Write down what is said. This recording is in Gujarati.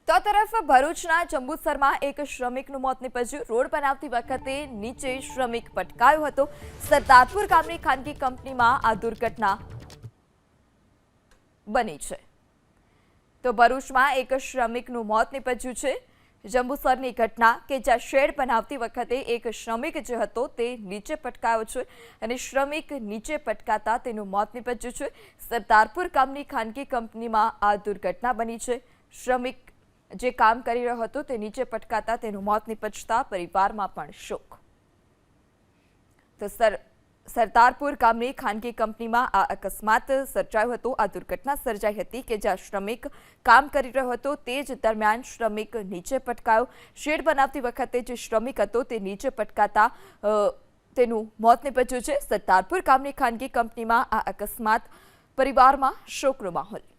તો તરફ ભરૂચના જંબુસરમાં એક શ્રમિકનું મોત નીપજ્યું। રોડ બનાવતી વખતે નીચે શ્રમિક પટકાયો હતો। સરદારપુર ગામની ખાનગી કંપનીમાં આ દુર્ઘટના બની છે। તો ભરૂચમાં એક શ્રમિકનું મોત નીપજ્યું છે। જંબુસરની ઘટના કે જ્યાં શેડ બનાવતી વખતે એક શ્રમિક જે હતો તે નીચે પટકાયો છે અને શ્રમિક નીચે પટકાતા તેનું મોત નીપજ્યું છે। સરદારપુર ગામની ખાનગી કંપનીમાં આ દુર્ઘટના બની છે। શ્રમિક જે કામ કરી રહ્યો હતો તે નીચે પટકાતા તેનું મોત નીપજતા પરિવારમાં પણ શોક। તો સરદારપુર ગામની ખાનગી કંપનીમાં આ અકસ્માત સર્જાયો હતો। આ દુર્ઘટના સર્જાઈ હતી કે જ્યાં શ્રમિક કામ કરી રહ્યો હતો તે જ દરમિયાન શ્રમિક નીચે પટકાયો। શેડ બનાવતી વખતે જે શ્રમિક હતો તે નીચે પટકાતા તેનું મોત નીપજ્યું છે। સરદારપુર ગામની ખાનગી કંપનીમાં આ અકસ્માત પરિવારમાં શોકનો માહોલ।